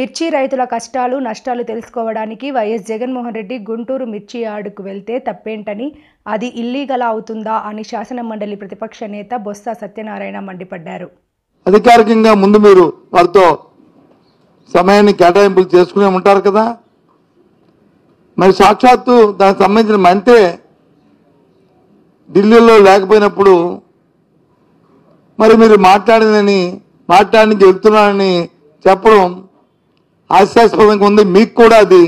మిర్చి రైతుల కష్టాలు నష్టాలు తెలుసుకోవడానికి వైఎస్ జగన్మోహన్ రెడ్డి గుంటూరు మిర్చి యార్డుకు వెళ్తే తప్పేంటని, అది ఇల్లీగల్ అవుతుందా అని శాసనమండలి ప్రతిపక్ష నేత బొత్స సత్యనారాయణ మండిపడ్డారు. అధికారికంగా ముందు మీరు వారితో సమయాన్ని కేటాయింపులు చేసుకునే ఉంటారు కదా, మరి సాక్షాత్తు దానికి సంబంధించిన మంత్రి ఢిల్లీలో లేకపోయినప్పుడు మరి మీరు మాట్లాడడానికి వెళ్తున్నానని చెప్పడం హాస్యాస్పదంగా ఉంది. మీకు కూడా అది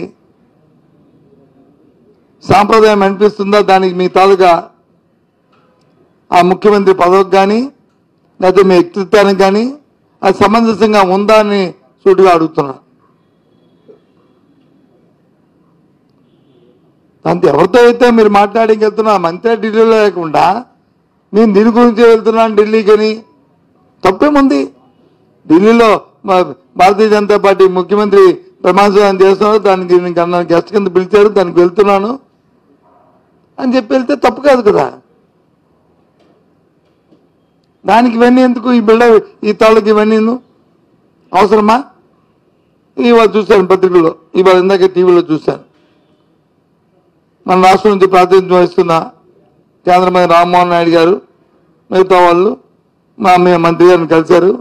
సాంప్రదాయం అనిపిస్తుందా? దానికి మీ తాలూకా ఆ ముఖ్యమంత్రి పదవికి కానీ లేకపోతే మీ వ్యక్తిత్వానికి కానీ అది సమంజసంగా ఉందా అని సూటిగా అడుగుతున్నా. దాంతో ఎవరితో అయితే మీరు మాట్లాడికి వెళ్తున్నా మంత్రి ఢిల్లీలో లేకుండా నేను దీని గురించి వెళ్తున్నాను ఢిల్లీకని తప్పేముంది? ఢిల్లీలో భారతీయ జనతా పార్టీ ముఖ్యమంత్రి ప్రమాణ స్వీకారం చేస్తున్నారు, దానికి గెస్ట్ కింద పిలిచారు, దానికి వెళ్తున్నాను అని చెప్పి వెళ్తే తప్పు కాదు కదా. దానికి ఇవన్నీ ఎందుకు? ఈ ఈ తాళ్ళకి ఇవన్నీ అవసరమా? ఇవాళ చూశాను పత్రికల్లో, ఇవాళ ఇందాక టీవీలో చూశాను. మన రాష్ట్రం నుంచి ప్రాతినిధ్యం వహిస్తున్న కేంద్ర మంత్రి రామ్మోహన్ నాయుడు గారు మిగతా వాళ్ళు మా మంత్రి గారిని కలిశారు,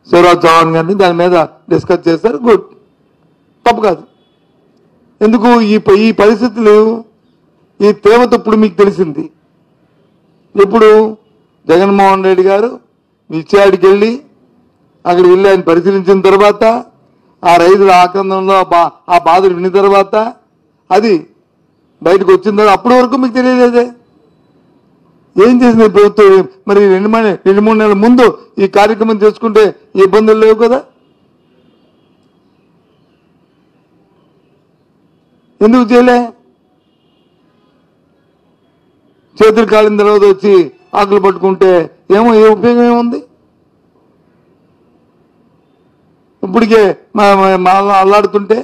శివరాజ్ చౌహాన్ గారిని, దాని మీద డిస్కస్ చేశారు. గుడ్, తప్పు కాదు. ఎందుకు ఈ పరిస్థితులు, ఈ తీవ్రత ఇప్పుడు మీకు తెలిసింది. ఇప్పుడు జగన్మోహన్ రెడ్డి గారు విచ్చాడికి వెళ్ళి అక్కడికి వెళ్ళి ఆయన పరిశీలించిన తర్వాత ఆ రైతుల ఆక్రందంలో ఆ బాధలు విన్న తర్వాత అది బయటకు వచ్చిన తర్వాత అప్పటి వరకు మీకు తెలియలేదే. ఏం చేసింది ప్రభుత్వం? మరి 2-3 నెలల ముందు ఈ కార్యక్రమం చేసుకుంటే ఇబ్బందులు లేవు కదా. ఎందుకు చేయలే? చేతులు కాలిన తర్వాత వచ్చి ఆకులు పట్టుకుంటే ఏ ఉపయోగం ఏముంది? ఇప్పటికే అల్లాడుతుంటే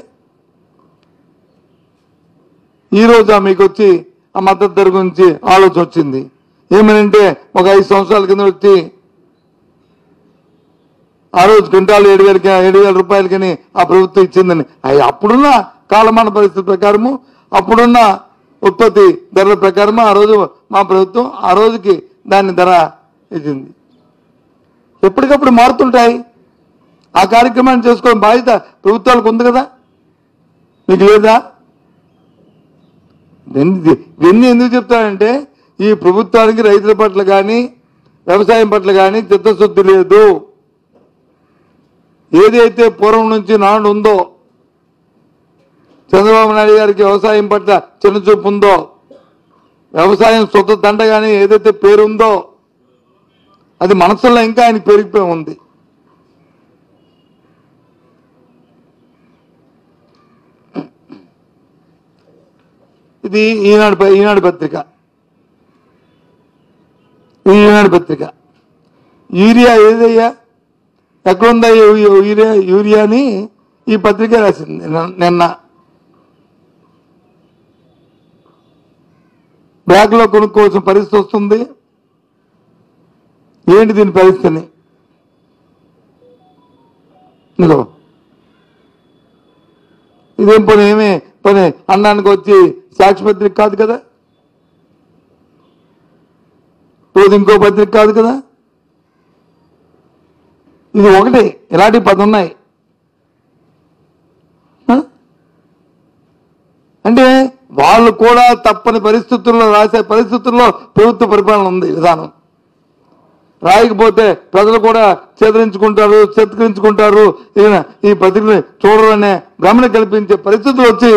ఈరోజు మీకు వచ్చి ఆ మద్దతు ధర గురించి ఆలోచన వచ్చింది. ఏమనంటే ఒక 5 సంవత్సరాల కింద వచ్చి ఆ రోజు క్వింటాలు 7,000 రూపాయలకని ఆ ప్రభుత్వం ఇచ్చిందని, అప్పుడున్న కాలమాన పరిస్థితి ప్రకారము అప్పుడున్న ఉత్పత్తి ధరల ప్రకారము ఆ రోజు మా ప్రభుత్వం ఆ రోజుకి దాని ధర ఇచ్చింది. ఎప్పటికప్పుడు మారుతుంటాయి. ఆ కార్యక్రమాన్ని చేసుకోవడం బాధ్యత ప్రభుత్వాలకు ఉంది కదా, మీకు లేదా? ఇవన్నీ ఎందుకు చెప్తానంటే ఈ ప్రభుత్వానికి రైతుల పట్ల కానీ వ్యవసాయం పట్ల కానీ చిత్తశుద్ధి లేదు. ఏదైతే పూర్వం నుంచి నాడు ఉందో, చంద్రబాబు నాయుడు గారికి వ్యవసాయం పట్ల చిన్నచూపు ఉందో, వ్యవసాయం సొంత దండగానే ఏదైతే పేరుందో అది మనసులో ఇంకా ఆయనకి పెరిగిపోయి ఉంది. ఇది ఈనాడు పత్రిక యూరియా ఏదయ్యా ఎక్కడుందా యూరియా అని ఈ పత్రిక రాసింది నిన్న. బ్యాగ్లో కొనుక్కోవాల్సిన పరిస్థితి వస్తుంది. ఏంటి దీని పరిస్థితిని? ఇదేం పని? ఏమే పని? అన్నానికి వచ్చి సాక్షి పత్రిక కాదు కదా, రోజు ఇంకో పత్రిక కాదు కదా. ఇది ఒకటి, ఇలాంటి 10 ఉన్నాయి. అంటే వాళ్ళు కూడా తప్పని పరిస్థితుల్లో రాసే పరిస్థితుల్లో ప్రభుత్వ పరిపాలన ఉంది, విధానం. రాయకపోతే ప్రజలు కూడా చిత్కరించుకుంటారు, ఈ పత్రికని చూడరు అనే భ్రమణ కల్పించే పరిస్థితులు వచ్చి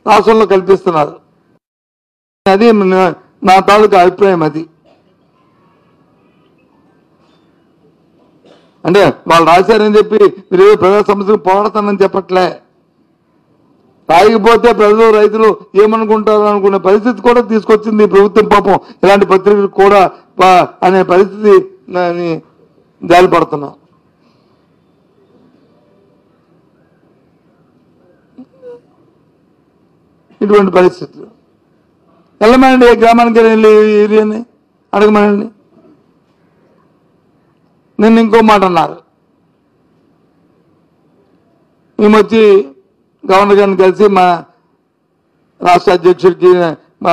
రాష్ట్రంలో కల్పిస్తున్నారు. అది నా తాలూకా అభిప్రాయం. అది అంటే వాళ్ళు రాశారని చెప్పి మీరు ప్రజా సమస్యలు పోరాడతానని చెప్పట్లే. రాయకపోతే ప్రజలు రైతులు ఏమనుకుంటారు అనుకునే పరిస్థితి కూడా తీసుకొచ్చింది ప్రభుత్వం. పాపం ఇలాంటి పత్రికలు కూడా అనే పరిస్థితి జారిపడుతున్నాం. ఇటువంటి పరిస్థితులు వెళ్ళమనండి, ఏ గ్రామానికి వెళ్ళి ఏరియాని అడగమనండి. నిన్న ఇంకో మాట అన్నారు, మేము వచ్చి గవర్నర్ గారిని కలిసి మా రాష్ట్ర అధ్యక్షుడికి మా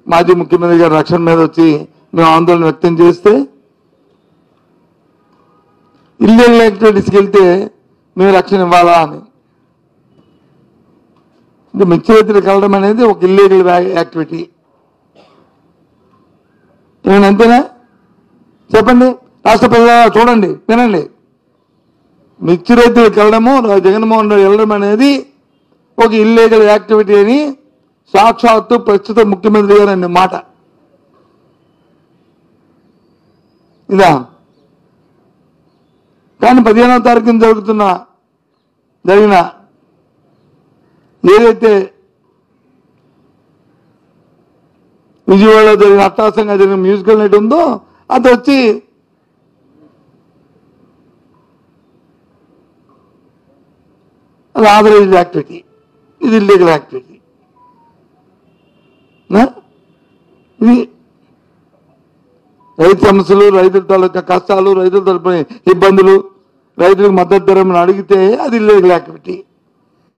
మాజీ ముఖ్యమంత్రి గారి రక్షణ మీద వచ్చి మేము ఆందోళన వ్యక్తం చేస్తే ఇల్లీగల్ యాక్టివిటీస్కి వెళ్తే మేము రక్షణ ఇవ్వాలా అని. అంటే మిర్చిరైతులకు వెళ్ళడం అనేది ఒక ఇల్లీగల్ యాక్టివిటీ. ఏమైనా అంతేనా? చెప్పండి. రాష్ట్ర ప్రజలు చూడండి, వినండి. మిర్చి రైతులకు వెళ్ళడము, జగన్మోహన్ రెడ్డి వెళ్ళడం అనేది ఒక ఇల్లీగల్ యాక్టివిటీ అని సాక్షాత్తు ప్రస్తుత ముఖ్యమంత్రి గారు అనే మాట ఇదా. కానీ 15వ తారీఖున జరిగిన ఏదైతే విజయవాడలో జరిగిన అట్టాసంగా జరిగిన మ్యూజికల్ నైట్ ఉందో అది వచ్చి అది ఆథరైజ్డ్ యాక్టివిటీ, ఇది ఇల్లీగల్ యాక్టివిటీ. ఇది రైతు సమస్యలు, రైతుల తాలూకా కష్టాలు, రైతుల తరపున ఇబ్బందులు, రైతులకు మద్దతు ధర అడిగితే అది ఇల్లీగల్ యాక్టివిటీ.